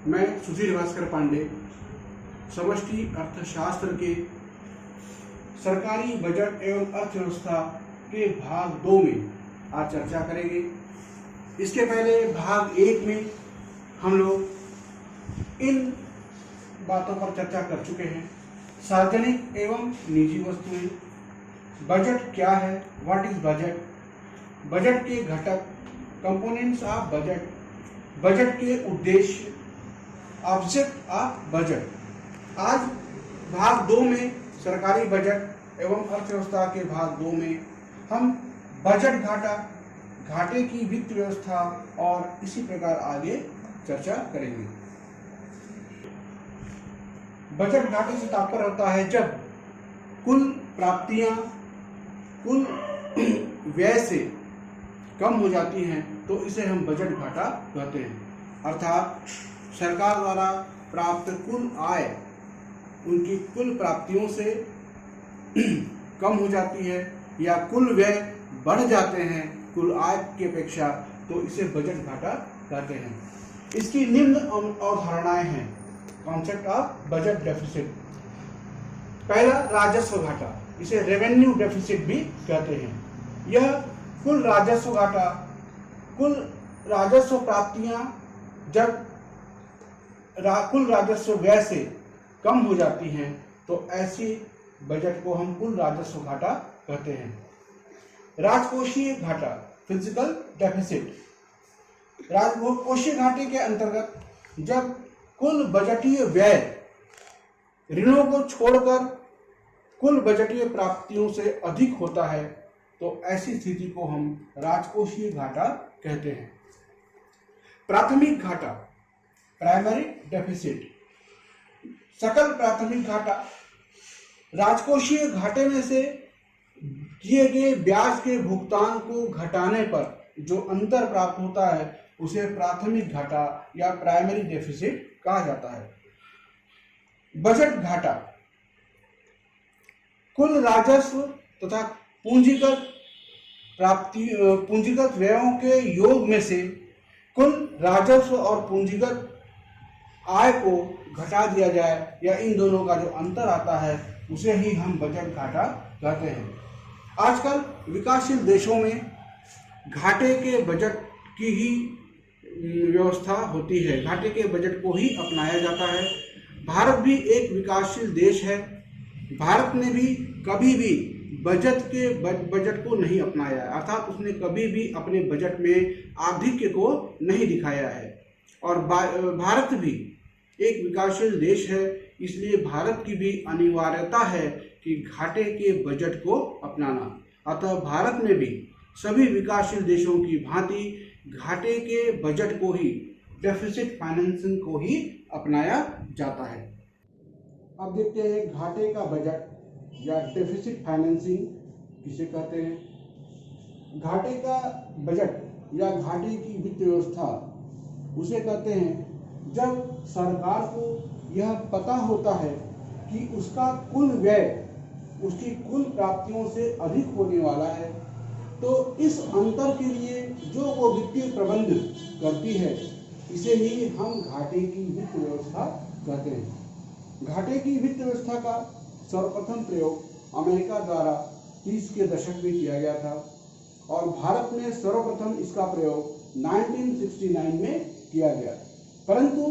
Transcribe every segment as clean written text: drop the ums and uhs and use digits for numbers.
मैं सुधीर भास्कर पांडे समष्टि अर्थशास्त्र के सरकारी बजट एवं अर्थव्यवस्था के भाग 2 में आज चर्चा करेंगे। इसके पहले भाग 1 में हम लोग इन बातों पर चर्चा कर चुके हैं। सार्वजनिक एवं निजी वस्तुएं, बजट क्या है, व्हाट इज बजट, बजट के घटक, कंपोनेंट्स ऑफ बजट, बजट के उद्देश्य, ऑब्जेक्ट ऑफ बजट। आज भाग 2 में सरकारी बजट एवं अर्थव्यवस्था के भाग 2 में हम बजट घाटा, घाटे की वित्त व्यवस्था और इसी प्रकार आगे चर्चा करेंगे। बजट घाटे से तात्पर्य होता है जब कुल प्राप्तियां कुल व्यय से कम हो जाती हैं तो इसे हम बजट घाटा कहते हैं। अर्थात सरकार द्वारा प्राप्त कुल आय उनकी कुल प्राप्तियों से कम हो जाती है या कुल व्यय बढ़ जाते हैं कुल आय की अपेक्षा, तो इसे बजट घाटा कहते हैं। इसकी निम्न अवधारणाएं हैं। Concept of budget deficit. पहला, राजस्व घाटा, इसे रेवेन्यू डेफिसिट भी कहते हैं। यह कुल राजस्व घाटा, कुल राजस्व प्राप्तियां जब कुल राजस्व व्यय से कम हो जाती हैं तो ऐसी बजट को हम कुल राजस्व घाटा कहते हैं। राजकोषीय घाटा, फिजिकल डेफिसिट। राजकोषीय घाटे के अंतर्गत जब कुल बजटीय व्यय ऋणों को छोड़कर कुल बजटीय प्राप्तियों से अधिक होता है तो ऐसी स्थिति को हम राजकोषीय घाटा कहते हैं। प्राथमिक घाटा, प्राइमरी डेफिसिट। सकल प्राथमिक घाटा, राजकोषीय घाटे में से किए गए ब्याज के भुगतान को घटाने पर जो अंतर प्राप्त होता है उसे प्राथमिक घाटा या प्राइमरी डेफिसिट कहा जाता है। बजट घाटा, कुल राजस्व तथा पूंजीगत व्ययों के योग में से कुल राजस्व और पूंजीगत आय को घटा दिया जाए या इन दोनों का जो अंतर आता है उसे ही हम बजट घाटा कहते हैं। आजकल विकासशील देशों में घाटे के बजट की ही व्यवस्था होती है, घाटे के बजट को ही अपनाया जाता है। भारत भी एक विकासशील देश है। भारत ने भी कभी भी बजट को नहीं अपनाया, अर्थात उसने कभी भी अपने बजट में आधिक्य को नहीं दिखाया है। और भारत भी एक विकासशील देश है, इसलिए भारत की भी अनिवार्यता है कि घाटे के बजट को अपनाना। अतः भारत में भी सभी विकासशील देशों की भांति घाटे के बजट को ही, डेफिसिट फाइनेंसिंग को ही अपनाया जाता है। अब देखते हैं घाटे का बजट या डेफिसिट फाइनेंसिंग किसे कहते हैं। घाटे का बजट या घाटे की वित्त व्यवस्था उसे कहते हैं जब सरकार को यह पता होता है कि उसका कुल व्यय उसकी कुल प्राप्तियों से अधिक होने वाला है, तो इस अंतर के लिए जो वो वित्तीय प्रबंध करती है इसे ही हम घाटे की वित्त व्यवस्था कहते हैं। घाटे की वित्त व्यवस्था का सर्वप्रथम प्रयोग अमेरिका द्वारा 30 के दशक में किया गया था और भारत में सर्वप्रथम इसका प्रयोग 1969 में किया गया, परंतु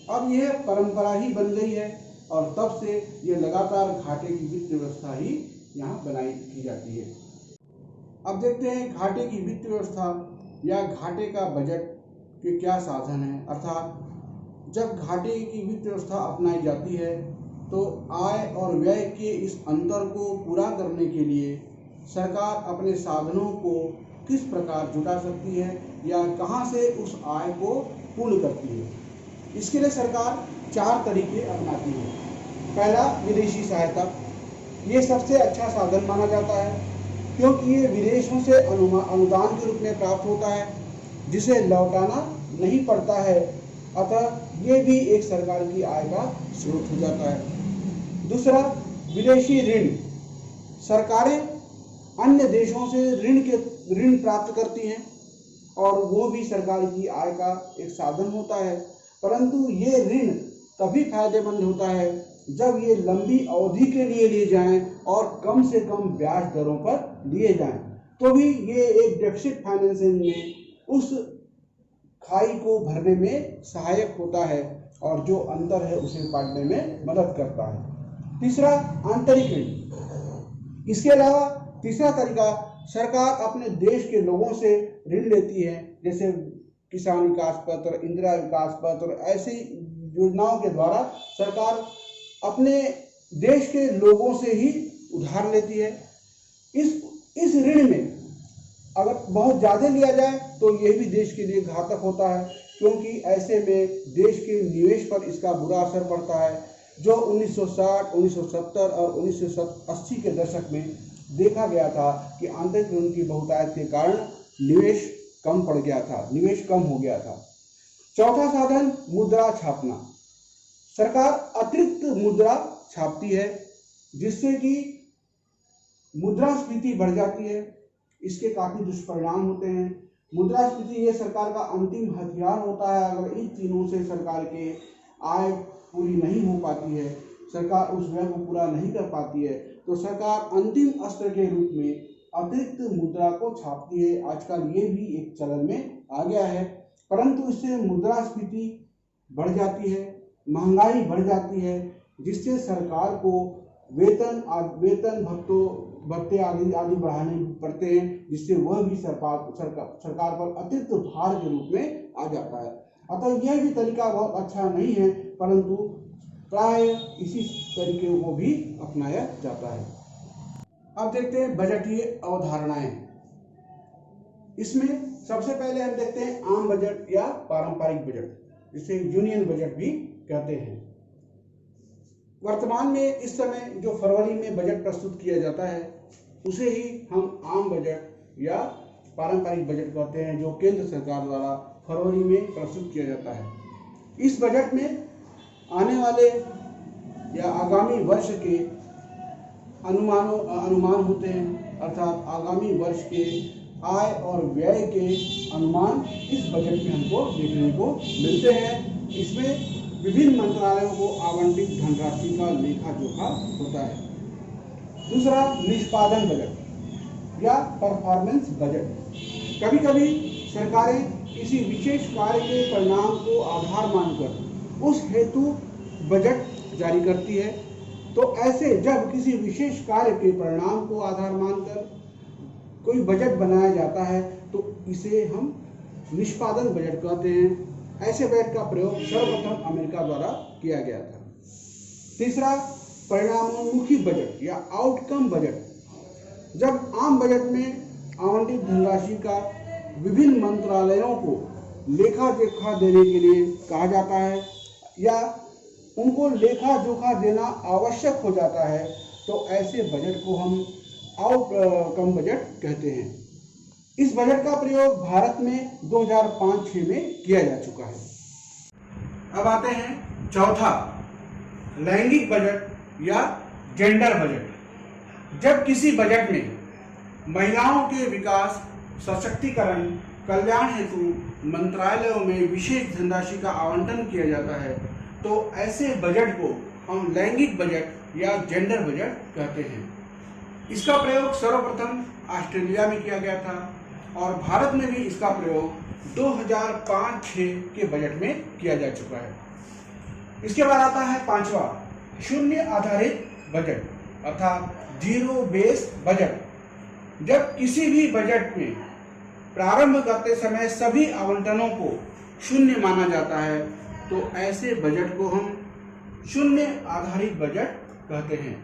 अब यह परंपरा ही बन गई है और तब से ये लगातार घाटे की वित्त व्यवस्था ही यहाँ बनाई की जाती है। अब देखते हैं घाटे की वित्त व्यवस्था या घाटे का बजट के क्या साधन हैं। अर्थात जब घाटे की वित्त व्यवस्था अपनाई जाती है तो आय और व्यय के इस अंतर को पूरा करने के लिए सरकार अपने साधनों को किस प्रकार जुटा सकती है या कहां से उस आय को पूर्ण करती है। इसके लिए सरकार 4 तरीके अपनाती है। पहला, विदेशी सहायता। ये सबसे अच्छा साधन माना जाता है क्योंकि ये विदेशों से अनुदान के रूप में प्राप्त होता है जिसे लौटाना नहीं पड़ता है, अतः ये भी एक सरकार की आय का स्रोत हो जाता है। दूसरा, विदेशी ऋण। सरकारें अन्य देशों से ऋण प्राप्त करती हैं और वो भी सरकार की आय का एक साधन होता है। परंतु ये ऋण तभी फायदेमंद होता है जब ये लंबी अवधि के लिए लिए जाएं और कम से कम ब्याज दरों पर लिए जाएं, तो भी ये एक डेफिसिट फाइनेंसिंग में उस खाई को भरने में सहायक होता है और जो अंतर है उसे पाटने में मदद करता है। तीसरा, आंतरिक ऋण। इसके अलावा तीसरा तरीका, सरकार अपने देश के लोगों से ऋण लेती है, जैसे किसान विकास पत्र, इंदिरा विकास पत्र, ऐसी योजनाओं के द्वारा सरकार अपने देश के लोगों से ही उधार लेती है। इस ऋण में अगर बहुत ज़्यादा लिया जाए तो यह भी देश के लिए घातक होता है, क्योंकि ऐसे में देश के निवेश पर इसका बुरा असर पड़ता है, जो 1960, 1970 और 1980 के दशक में देखा गया था कि आंतरिक ऋण की बहुतायत के कारण निवेश कम पड़ गया था, निवेश कम हो गया था। चौथा साधन, मुद्रा छापना। सरकार अतिरिक्त मुद्रा छापती है जिससे कि मुद्रास्फीति बढ़ जाती है। इसके काफी दुष्परिणाम होते हैं। मुद्रास्फीति ये सरकार का अंतिम हथियार होता है। अगर इन तीनों से सरकार के आय पूरी नहीं हो पाती है, सरकार उस व्यय को पूरा नहीं कर पाती है, तो सरकार अंतिम अस्त्र के रूप में अतिरिक्त मुद्रा को छापती है। आजकल ये भी एक चलन में आ गया है, परंतु इससे मुद्रास्फीति बढ़ जाती है, महंगाई बढ़ जाती है, जिससे सरकार को वेतन भत्ते आदि बढ़ाने पड़ते हैं, जिससे वह भी सरकार पर अतिरिक्त भार के रूप में आ जाता है। अतः यह भी तरीका बहुत अच्छा नहीं है, परंतु प्राय इसी तरीके को भी अपनाया जाता है। अब देखते हैं बजटीय अवधारणाएं। इसमें सबसे पहले हम देखते हैं आम बजट या पारंपरिक बजट, जिसे यूनियन बजट भी कहते हैं। वर्तमान में इस समय जो फरवरी में बजट प्रस्तुत किया जाता है उसे ही हम आम बजट या पारंपरिक बजट कहते हैं, जो केंद्र सरकार द्वारा फरवरी में प्रस्तुत किया जाता है। इस बजट में आने वाले या आगामी वर्ष के अनुमान होते हैं, अर्थात आगामी वर्ष के आय और व्यय के अनुमान इस बजट में हमको देखने को मिलते हैं। इसमें विभिन्न मंत्रालयों को आवंटित धनराशि का लेखा जोखा होता है। दूसरा, निष्पादन बजट या परफॉर्मेंस बजट। कभी कभी सरकारें किसी विशेष कार्य के परिणाम को आधार मानकर उस हेतु बजट जारी करती है। तो ऐसे जब किसी विशेष कार्य के परिणाम को आधार मानकर कोई बजट बनाया जाता है तो इसे हम निष्पादन बजट कहते हैं। ऐसे बजट का प्रयोग सर्वप्रथम अमेरिका द्वारा किया गया था। तीसरा, परिणामोन्मुखी बजट या आउटकम बजट। जब आम बजट में आवंटित धनराशि का विभिन्न मंत्रालयों को लेखा जोखा देने के लिए कहा जाता है या उनको लेखा जोखा देना आवश्यक हो जाता है, तो ऐसे बजट को हम आउटकम बजट कहते हैं। इस बजट का प्रयोग भारत में 2005-06 में किया जा चुका है। अब आते हैं चौथा, लैंगिक बजट या जेंडर बजट। जब किसी बजट में महिलाओं के विकास, सशक्तिकरण, कल्याण हेतु मंत्रालयों में विशेष धनराशि का आवंटन किया जाता है, तो ऐसे बजट को हम लैंगिक बजट या जेंडर बजट कहते हैं। इसका प्रयोग सर्वप्रथम ऑस्ट्रेलिया में किया गया था और भारत में भी इसका प्रयोग 2005-06 के बजट में किया जा चुका है। इसके बाद आता है पांचवा, शून्य आधारित बजट अर्थात जीरो बेस बजट। जब किसी भी बजट में प्रारंभ करते समय सभी आवंटनों को शून्य माना जाता है, तो ऐसे बजट को हम शून्य आधारित बजट कहते हैं।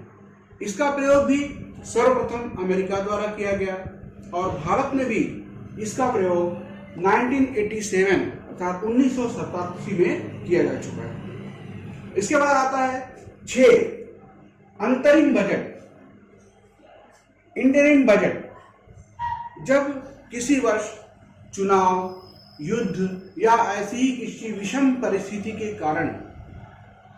इसका प्रयोग भी सर्वप्रथम अमेरिका द्वारा किया गया और भारत में भी इसका प्रयोग 1987 अर्थात 1987 में किया जा चुका है। इसके बाद आता है 6, अंतरिम बजट, इंटरिम बजट। जब किसी वर्ष चुनाव, युद्ध या ऐसी ही किसी विषम परिस्थिति के कारण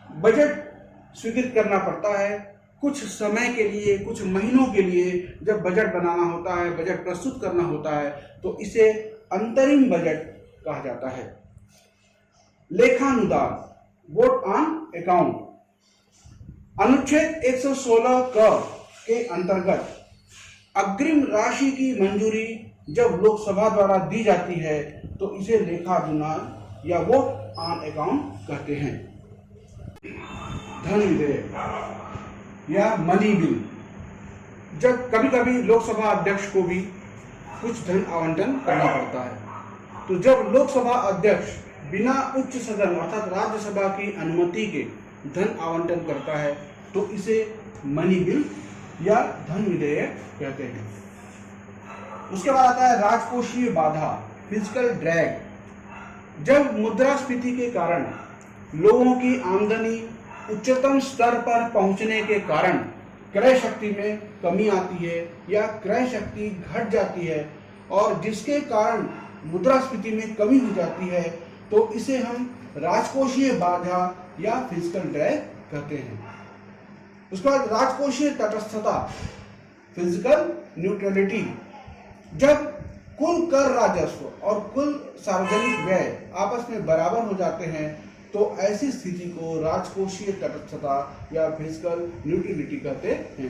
बजट स्वीकृत करना पड़ता है, कुछ समय के लिए, कुछ महीनों के लिए जब बजट बनाना होता है, बजट प्रस्तुत करना होता है, तो इसे अंतरिम बजट कहा जाता है। लेखानुदान, वोट ऑन अकाउंट। अनुच्छेद 116 क के अंतर्गत अग्रिम राशि की मंजूरी जब लोकसभा द्वारा दी जाती है तो इसे लेखानुदान या वोट ऑन अकाउंट कहते हैं। धन विधेयक या मनी बिल, जब कभी कभी लोकसभा अध्यक्ष को भी कुछ धन आवंटन करना पड़ता है, तो जब लोकसभा अध्यक्ष बिना उच्च सदन अर्थात राज्यसभा की अनुमति के धन आवंटन करता है तो इसे मनी बिल या धन विधेयक कहते हैं। उसके बाद आता है राजकोषीय बाधा, फिजिकल ड्रैग। जब मुद्रास्फीति के कारण लोगों की आमदनी उच्चतम स्तर पर पहुंचने के कारण क्रय शक्ति में कमी आती है या क्रय शक्ति घट जाती है और जिसके कारण मुद्रास्फीति में कमी हो जाती है तो इसे हम राजकोषीय बाधा या फिजिकल ड्रैग कहते हैं। उसके बाद राजकोषीय तटस्थता, फिजिकल न्यूट्रलिटी। जब कुल कर राजस्व और कुल सार्वजनिक व्यय आपस में बराबर हो जाते हैं तो ऐसी स्थिति को राजकोषीय तटस्थता या फिजिकल न्यूट्रलिटी कहते हैं।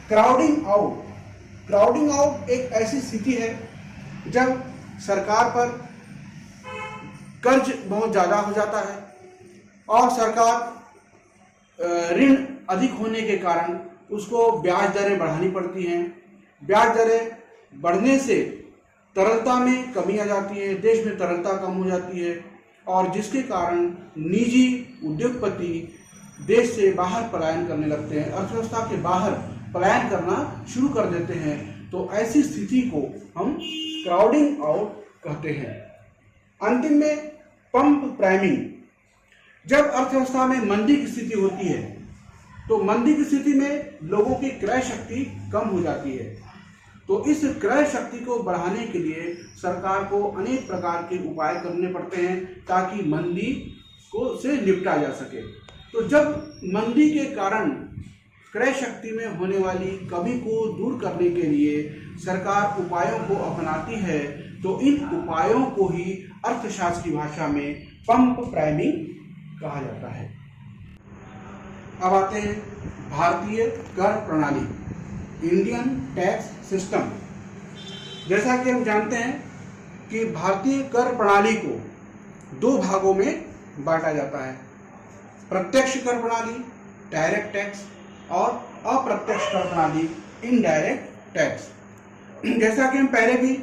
क्राउडिंग आउट, क्राउडिंग आउट एक ऐसी स्थिति है जब सरकार पर कर्ज बहुत ज़्यादा हो जाता है और सरकार ऋण अधिक होने के कारण उसको ब्याज दरें बढ़ानी पड़ती हैं। ब्याज दरें बढ़ने से तरलता में कमी आ जाती है, देश में तरलता कम हो जाती है और जिसके कारण निजी उद्योगपति देश से बाहर पलायन करने लगते हैं, अर्थव्यवस्था के बाहर पलायन करना शुरू कर देते हैं। तो ऐसी स्थिति को हम क्राउडिंग आउट कहते हैं। अंतिम में पंप प्राइमिंग, जब अर्थव्यवस्था में मंदी की स्थिति होती है तो मंदी की स्थिति में लोगों की क्रय शक्ति कम हो जाती है, तो इस क्रय शक्ति को बढ़ाने के लिए सरकार को अनेक प्रकार के उपाय करने पड़ते हैं ताकि मंदी को से निपटा जा सके। तो जब मंदी के कारण क्रय शक्ति में होने वाली कमी को दूर करने के लिए सरकार उपायों को अपनाती है तो इन उपायों को ही अर्थशास्त्र की भाषा में पंप प्राइमिंग कहा जाता है। अब आते हैं भारतीय कर प्रणाली, इंडियन टैक्स सिस्टम। जैसा कि हम जानते हैं कि भारतीय कर प्रणाली को दो भागों में बांटा जाता है, प्रत्यक्ष कर प्रणाली डायरेक्ट टैक्स और अप्रत्यक्ष कर प्रणाली इनडायरेक्ट टैक्स। जैसा कि हम पहले भी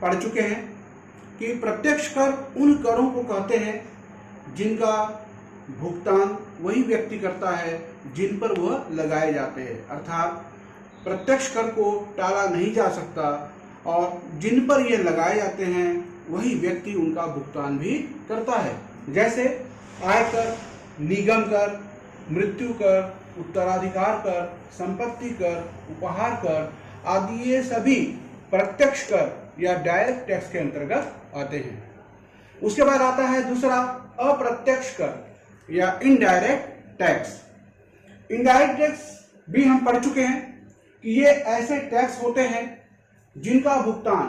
पढ़ चुके हैं कि प्रत्यक्ष कर उन करों को कहते हैं जिनका भुगतान वही व्यक्ति करता है जिन पर वह लगाए जाते हैं, अर्थात प्रत्यक्ष कर को टाला नहीं जा सकता और जिन पर ये लगाए जाते हैं वही व्यक्ति उनका भुगतान भी करता है। जैसे आयकर, निगम कर, मृत्यु कर, उत्तराधिकार कर, संपत्ति कर, उपहार कर आदि ये सभी प्रत्यक्ष कर या डायरेक्ट टैक्स के अंतर्गत आते हैं। उसके बाद आता है दूसरा अप्रत्यक्ष कर या इनडायरेक्ट टैक्स। इनडायरेक्ट टैक्स भी हम पढ़ चुके हैं कि ये ऐसे टैक्स होते हैं जिनका भुगतान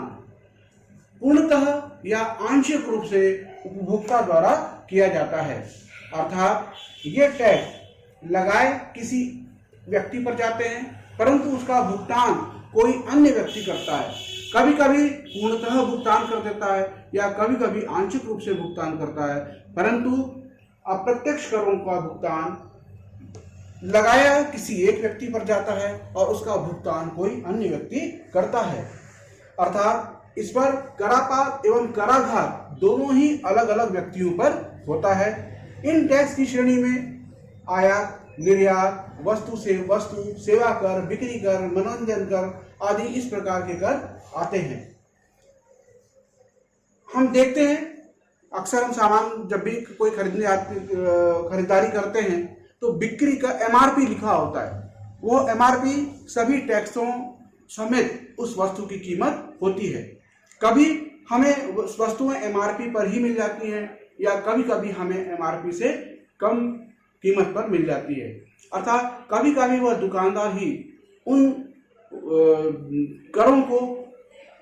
पूर्णतः या आंशिक रूप से उपभोक्ता द्वारा किया जाता है, अर्थात ये टैक्स लगाए किसी व्यक्ति पर जाते हैं परंतु उसका भुगतान कोई अन्य व्यक्ति करता है। कभी कभी पूर्णतः भुगतान कर देता है या कभी कभी आंशिक रूप से भुगतान करता है, परंतु अप्रत्यक्ष करों का भुगतान लगाया किसी एक व्यक्ति पर जाता है और उसका भुगतान कोई अन्य व्यक्ति करता है। अर्थात इस पर करापार एवं कराधार दोनों ही अलग अलग व्यक्तियों पर होता है। इन टैक्स की श्रेणी में आयात, निर्यात, वस्तु सेवा कर, बिक्री कर, मनोरंजन कर आदि इस प्रकार के कर आते हैं। हम देखते हैं अक्सर हम सामान जब भी कोई खरीदारी करते हैं तो बिक्री का एमआरपी लिखा होता है, वो एमआरपी सभी टैक्सों समेत उस वस्तु की कीमत होती है। कभी हमें वस्तुएं एमआरपी पर ही मिल जाती हैं या कभी कभी हमें एमआरपी से कम कीमत पर मिल जाती है, अर्थात कभी कभी वह दुकानदार ही उन करों को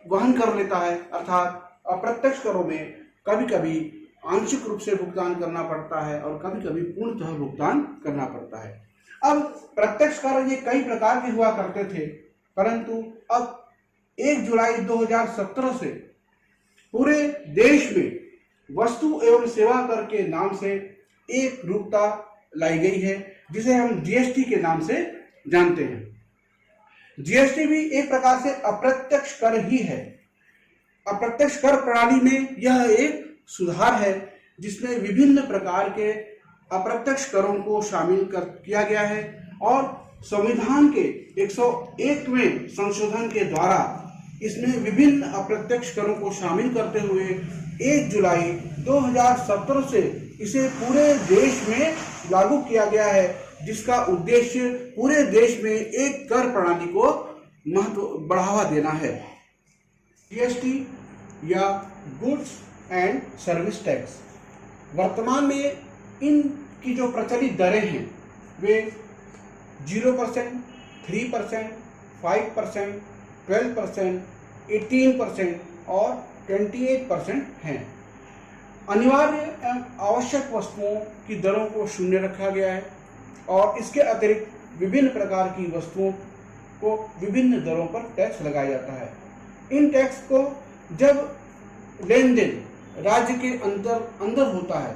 वहन कर लेता है। अर्थात अप्रत्यक्ष करों में कभी कभी आंशिक रूप से भुगतान करना पड़ता है और कभी कभी पूर्णतः भुगतान करना पड़ता है। अब प्रत्यक्ष कर ये कई प्रकार के हुआ करते थे, परंतु अब 1 जुलाई 2017 से पूरे देश में वस्तु एवं सेवा कर के नाम से एक रूपता लाई गई है, जिसे हम जीएसटी के नाम से जानते हैं। जीएसटी भी एक प्रकार से अप्रत्यक्ष कर ही है। अप्रत्यक्ष कर प्रणाली में यह एक सुधार है, जिसमें विभिन्न प्रकार के अप्रत्यक्ष करों को शामिल किया गया है और संविधान के 101वें संशोधन के द्वारा इसमें विभिन्न अप्रत्यक्ष करों को शामिल करते हुए 1 जुलाई 2017 से इसे पूरे देश में लागू किया गया है, जिसका उद्देश्य पूरे देश में एक कर प्रणाली को बढ़ावा देना है। जीएसटी या गुड्स एंड सर्विस टैक्स, वर्तमान में इनकी जो प्रचलित दरें हैं वे 0%, 3%, 5%, 12%, 18% और 28% हैं। अनिवार्य एवं आवश्यक वस्तुओं की दरों को शून्य रखा गया है और इसके अतिरिक्त विभिन्न प्रकार की वस्तुओं को विभिन्न दरों पर टैक्स लगाया जाता है। इन टैक्स को जब लेन देन राज्य के अंदर होता है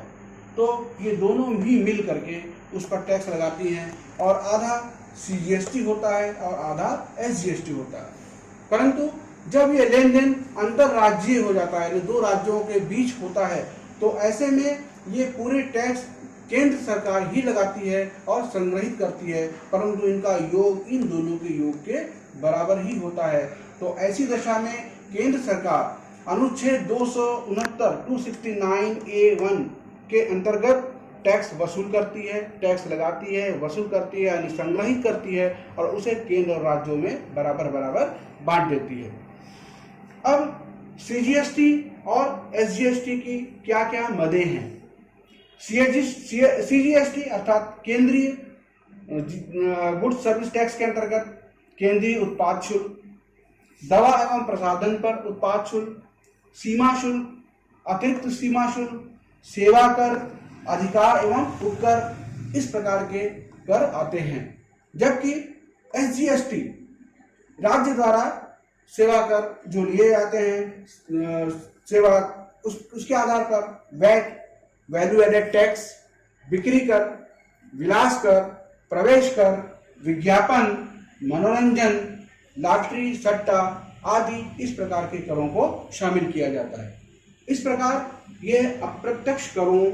तो ये दोनों भी मिल करके उस पर टैक्स लगाती हैं और आधा सीजीएसटी होता है और आधा एसजीएसटी होता है। परंतु जब ये लेन देन अंतरराज्यीय हो जाता है, दो राज्यों के बीच होता है, तो ऐसे में ये पूरे टैक्स केंद्र सरकार ही लगाती है और संग्रहित करती है, परंतु इनका योग इन दोनों के योग के बराबर ही होता है। तो ऐसी दशा में केंद्र सरकार अनुच्छेद 269A1 के अंतर्गत टैक्स वसूल करती है, टैक्स लगाती है, वसूल करती है, यानी संग्रहित करती है और उसे केंद्र और राज्यों में बराबर बांट देती है। अब सीजीएसटी और एसजीएसटी की क्या क्या मदें हैं। सीजीएसटी अर्थात केंद्रीय गुड्स सर्विस टैक्स के अंतर्गत केंद्रीय उत्पाद शुल्क, दवा एवं प्रसाधन पर उत्पाद शुल्क, सीमा शुल्क, अतिरिक्त सीमा शुल्क, सेवा कर, अधिकार एवं उपकर, इस प्रकार के कर आते हैं। जबकि एसजीएसटी राज्य द्वारा सेवा कर जो लिए जाते हैं, सेवा उसके आधार पर वैट, वैल्यू एडेड टैक्स, बिक्री कर, विलास कर, प्रवेश कर, विज्ञापन, मनोरंजन, लॉटरी, सट्टा आदि इस प्रकार के करों को शामिल किया जाता है। इस प्रकार ये अप्रत्यक्ष करों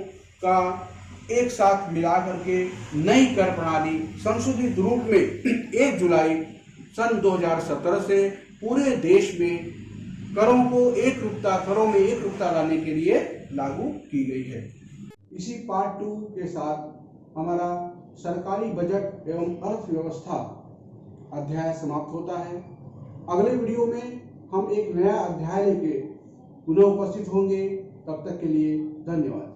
का एक साथ मिला करके नई कर प्रणाली संशोधित रूप में 1 जुलाई सन 2017 से पूरे देश में करों में एक रूपता लाने के लिए लागू की गई है। इसी पार्ट 2 के साथ हमारा सरकारी बजट एवं अर्थव्यवस्था अध्याय समाप्त होता है। अगले वीडियो में हम एक नया अध्याय लेके पुनः उपस्थित होंगे। तब तक के लिए धन्यवाद।